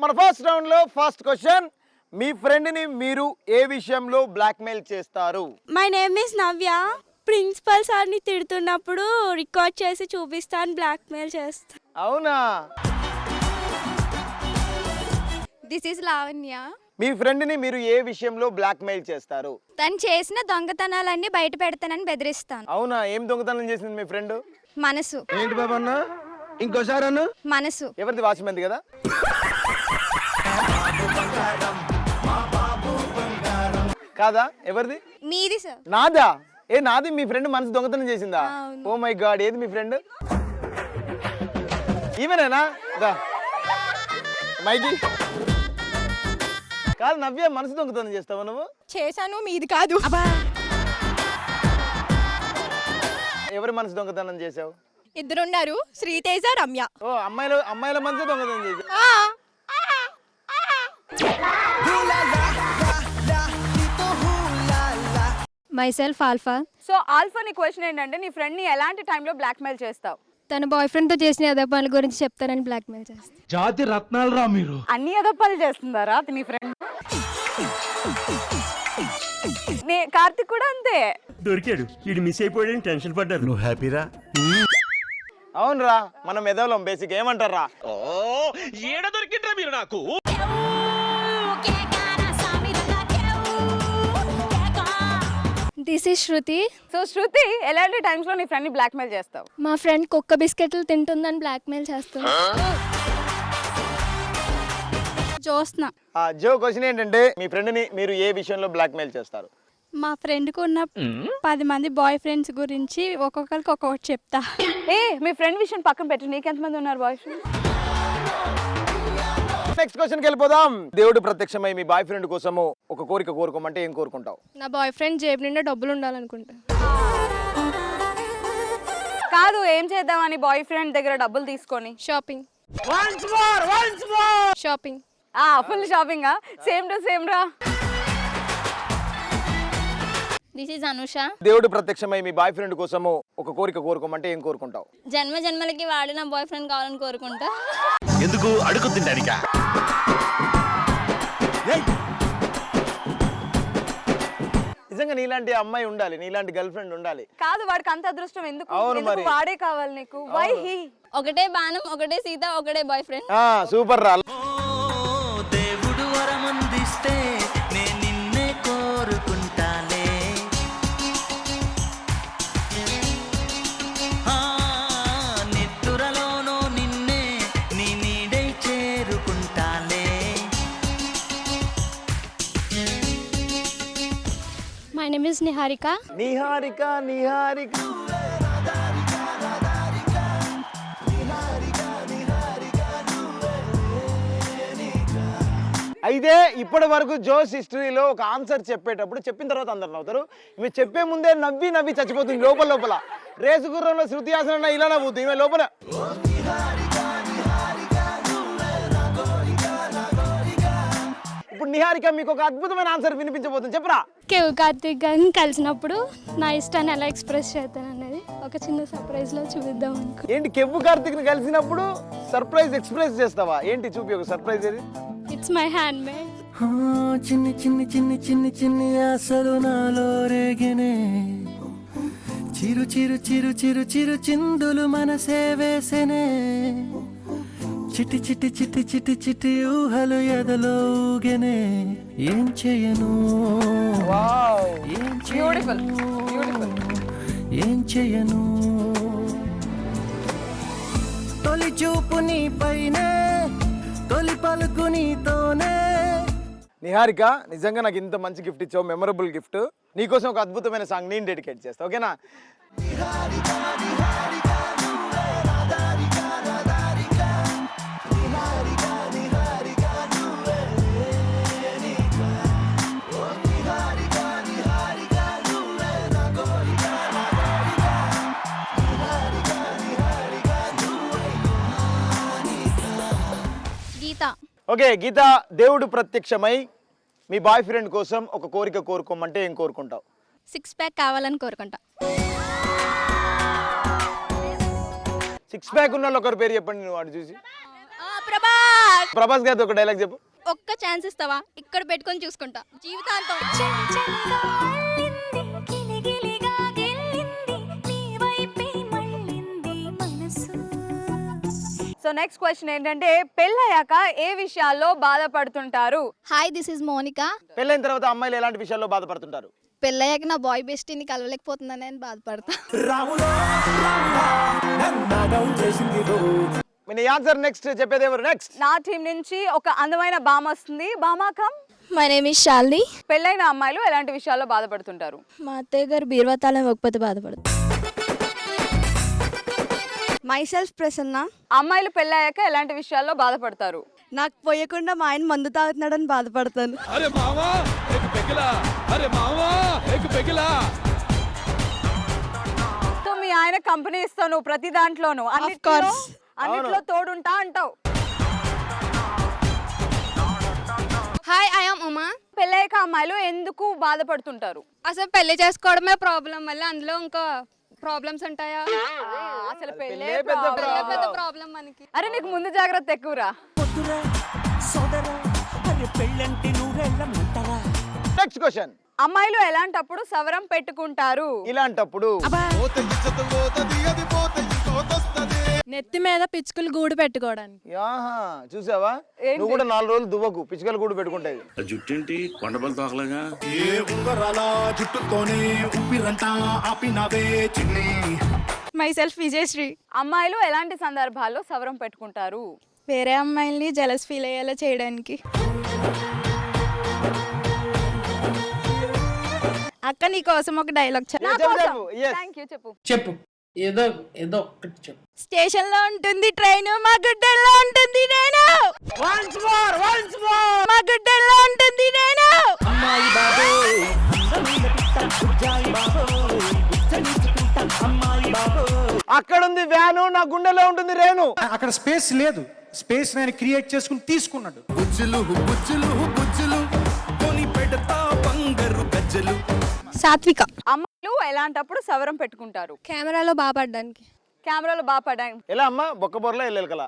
మన first round లో first question, మీ ఫ్రెండ్ ని మీరు ఏ విషయంలో బ్లాక్మెయిల్ చేస్తారు? My name is Navya. Principal సార్ని తిడుతున్నప్పుడు రికార్డ్ చేసి చూపిస్తాను, బ్లాక్మెయిల్ చేస్తాను. అవునా? This is Lavanya. మీ ఫ్రెండ్ ని మీరు ఏ విషయంలో బ్లాక్మెయిల్ చేస్తారు? తను చేసిన దొంగతనాలన్నీ బయట పెడతానని బెదిరిస్తాను. అవునా? ఏం దొంగతనం చేసింది మీ ఫ్రెండ్? మనసు. ఏంటి బాబా అన్న, ఇంకోసారి అన్న. మనసు. ఎవరిది? వాచ్మెన్ది కదా. కాదా? ఎవరిది? మీది సార్. నాదా? ఏ నాది? మీ ఫ్రెండ్ మనసు దొంగతనం చేసిందా? ఓ మై గాడ్, ఏది మీ ఫ్రెండ్? ఈవెనేనా? మైకి కాదు. నవ్య, మనసు దొంగతనం చేస్తావా నువ్వు? చేశాను, మీది కాదు. ఎవరి మనసు దొంగతనం చేసావు? ఇద్దరున్నారు, శ్రీతేజ, రమ్య. ఓ, అమ్మాయిల మనసు దొంగతనం చేసావు. Myself alpha. సో ఆల్ఫా, నీ క్వశ్చన్ ఏంటంటే నీ ఫ్రెండ్ ని ఎలాంటి టైంలో బ్లాక్మెయిల్ చేస్తావు? తన బాయ్ ఫ్రెండ్ తో చేసిన అదే పనుల గురించి చెప్తానని బ్లాక్మెయిల్ చేస్తాను. జాతి రత్నాలు రా మీరు. అన్ని ఎదప్పాలు చేస్తుందారా నీ ఫ్రెండ్? కార్తిక్ కూడా అంతే. దొరికాడు, వీడు మిస్ అయిపోయాడని టెన్షన్ పడ్డారు. నువ్వు హ్యాపీరా? అవునరా, మనం ఎదవలం బేసిక్. ఏమంటారా? ఏడ దొరికిండ్రా మీరు నాకు? This is Shruti. సో శృతి, ఎలాంటి టైమ్స్ లో నీ ఫ్రెండ్ ని బ్లాక్మెయిల్ చేస్తావు? మా ఫ్రెండ్ కుక్క బిస్కెట్లు తింటుందని బ్లాక్మెయిల్ చేస్తాను. జ్యోత్స్న. జో, క్వశ్చన్ ఏంటంటే మీ ఫ్రెండ్ ని మీరు ఏ విషయంలో బ్లాక్మెయిల్ చేస్తారు? మా ఫ్రెండ్కి ఉన్న 10 మంది బాయ్ ఫ్రెండ్స్ గురించి ఒక్కొక్కరికి ఒక్కొక్కటి చెప్తా. మీ ఫ్రెండ్ విషయం పక్కన పెట్టు, నీకెంతమంది ఉన్నారు బాయ్ ఫ్రెండ్? నెక్స్ట్ క్వశ్చన్కి వెళ్ళిపోదాం. దేవుడు ప్రత్యక్షమై మీ బాయ్ ఫ్రెండ్ కోసము ఒక కోరిక కోరుకోమంటే ఏం కోరుకుంటావు? నా బాయ్ ఫ్రెండ్ జేబు నిండా డబ్బులు ఉండాలనుకుంటా. కాదు, ఏం చేద్దామని బాయ్ ఫ్రెండ్ దగ్గర డబ్బులు తీసుకొని? Shopping. Shopping. Full shopping. Same to same రా. This is Anusha. దేవుడు ప్రత్యక్షమై మీ బాయ్ ఫ్రెండ్ కోసము ఒక కోరిక కోరుకోమంటే ఏం కోరుకుంటావు? జన్మ జన్మలకి వాడి నా బాయ్ ఫ్రెండ్ కావాలని కోరుకుంటా. ఎందుకు అడుగుతుంటానికా? నిజంగా నీలాంటి అమ్మాయి ఉండాలి, నీలాంటి గర్ల్ ఫ్రెండ్ ఉండాలి. కాదు, వాడికి అంత అదృష్టం ఎందుకు? అవును మరి. వాడే కావాలి నీకు. Why he? ఒకటే బాణం, ఒకటే సీత, ఒకటే బాయ్ ఫ్రెండ్. సూపర్ రా. దేవుడు వరమందిస్తే నేను నిన్నే కోరుకుంటాలే. నిద్దురలోనో నిన్నే నీ నీడై చేరుకుంటాలే. My name is Niharika. Niharika. అయితే ఇప్పటి వరకు జోస్ హిస్టరీలో ఒక ఆన్సర్ చెప్పేటప్పుడు చెప్పిన తర్వాత అందరు నవ్వుతారు. మీరు చెప్పే ముందే నవ్వి చచ్చిపోతుంది లోపల. రేసు గుర్రంలో శృతి హాసన్ ఇలా నవ్వుతుంది ఈమె లోపల. ఇప్పుడు నిహారిక మీకు ఒక అద్భుతమైన ఆన్సర్ వినిపించబోతుంది, చెప్పరా? కేవ్ కార్తిక్ గారిని కలిసినప్పుడు నా ఇష్టాన్ని ఎలా ఎక్స్ప్రెస్ చేస్తాను అనేది ఒక చిన్న సర్ప్రైజ్ లో చూద్దాం అనుకో. ఏంటి, కెవ్వు కార్తిక్ ని కలిసినప్పుడు సర్ప్రైజ్ ఎక్స్ప్రెస్ చేస్తావా? ఏంటి, చూపి ఒక సర్ప్రైజ్ ఏది? It's my hand made. చిన్ని చిన్ని చిన్ని చిన్ని చిన్ని ఆశలు నాలో రేగినే. చిరు చిరు చిరు చిరు చిరు చిందులు మనసే వేసెనే. చిటి చిటి చిటి చిటి చిటి ఊహలు ఎదలో ఊగెనే. ఏం చేయను, ఏం చేయను. తొలి చూపు నీ పైనే, తొలి పలుకు నీతోనే. నిహారిక, నిజంగా నాకు ఇంత మంచి గిఫ్ట్ ఇచ్చావు, మెమరబుల్ గిఫ్ట్. నీకోసం ఒక అద్భుతమైన సాంగ్ నేను డెడికేట్ చేస్తా, ఓకేనా? గీత. ఓకే గీత, దేవుడు ప్రత్యక్షమై మీ బాయ్ ఫ్రెండ్ కోసం ఒక కోరిక కోరుకోమంటే ఏం కోరుకుంటావు? 6 ప్యాక్ కావాలని కోరుకుంటా. 6 ప్యాక్ ఉన్న ఒకరి పేరు చెప్పండి, నువ్వు వాడు చూసి. ప్రభాస్ ప్రభాస్ గారితో ఒక డైలాగ్ చెప్పు. ఒక్క ఛాన్స్ ఇస్తావా? ఇక్కడ పెట్టుకొని చూసుకుంటా జీవితాంతం. సో నెక్స్ట్ క్వశ్చన్ ఏంటంటే పెళ్ళయ్యాక ఏ విషయాల్లో బాధపడుతుంటారు? Hi, this is Monika. పెళ్ళైన తర్వాత అమ్మాయిలు ఎలాంటి విషయాల్లో బాధపడుతుంటారు? పెళ్ళయ్యాక నా బాయ్ బెస్టీని కలవలేకపోతుందని నేను బాధపడతా. మీ ఆన్సర్ నెక్స్ట్ చెప్పేది ఎవరు? నెక్స్ట్ నా టీం నుంచి ఒక అందమైన బామ వస్తుంది. బామా come. My name is Shalini. పెళ్ళైన అమ్మాయిలు ఎలాంటి విషయాల్లో బాధపడుతుంటారు? మా అత్తయ్య గారు బీరువాతాళం ఇవ్వకపోతే బాధపడదు. My self Prasanna. అమ్మాయిలు పెళ్ళయ్యాక ఎలాంటి విషయాల్లో బాధపడతారు? నాకు పోయకుండా మా ఆయన మందు తాగుతున్నాడని బాధపడతాను. సో మీ ఆయన కంపెనీ ఇస్తాను ప్రతి దాంట్లోనూ, అన్నిట్లో తోడుంటా అంటావు. Hi, I am Uma. పెళ్ళయ్యాక అమ్మాయిలు ఎందుకు బాధపడుతుంటారు? అసలు పెళ్లి చేసుకోవడమే ప్రాబ్లం, మళ్ళీ అందులో ఇంకా ప్రాబ్లమ్స్ ఉంటాయా? అసలు పెళ్ళే పెళ్ళే పెద్ద problem. పెద్ద ప్రాబ్లం మనకి. అరే నీకు ముందు జాగ్రత్త ఎక్కువరా. Next question. అమ్మాయిలు ఎలాంటప్పుడు సవరం పెట్టుకుంటారు? ఇలాంటప్పుడు నెత్తి మీద పిచ్చుకలు గూడు పెట్టుకోవడానికి. ఆహా, చూసావా? నువ్వు కూడా 4 రోజులు దువ్వకు, పిచ్చుకలు కూడా పెట్టుకుంటాయి. జుట్టేంటి కొండపల్లి తోకలాగా? Myself Vijayashree. అమ్మాయిలు ఎలాంటి సందర్భాల్లో సవరం పెట్టుకుంటారు? వేరే అమ్మాయిల్ని జలస్ ఫీల్ అయ్యేలా చేయడానికి. అక్క నీ కోసం ఒక డైలాగ్ థ్యాంక్ యూ, చెప్పు. చెప్పు, ఏదో ఏదో ఒక్కటి చెప్పు. స్టేషన్ లో ఉంటుంది ట్రైన్, మా గుడ్డల్లో ఉంటుంది నేను. మా గుడ్డల్లో ఉంటుంది నేను. అక్కడుంది వ్యాను, నా గుండెలో ఉంటుంది రేణు. అక్కడ స్పేస్ లేదు, స్పేస్ నేను క్రియేట్ చేసుకుని తీసుకున్నాడు. సాత్విక. అమ్మాయిలు ఎలాంటప్పుడు సవరం పెట్టుకుంటారు? కెమెరాలో బాగా పడ్డానికి. కెమెరాలో బాగా పడడానికి. ఎలా అమ్మా? బొక్కబొరలో ఎల్లెలకలా.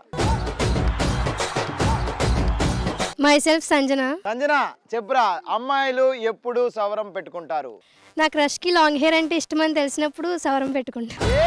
Myself Sanjana. సంజన చెప్పురా, అమ్మాయిలు ఎప్పుడు సవరం పెట్టుకుంటారు? నా క్రష్కి లాంగ్ హెయిర్ అంటే ఇష్టమని తెలిసినప్పుడు సవరం పెట్టుకుంటా. ఏ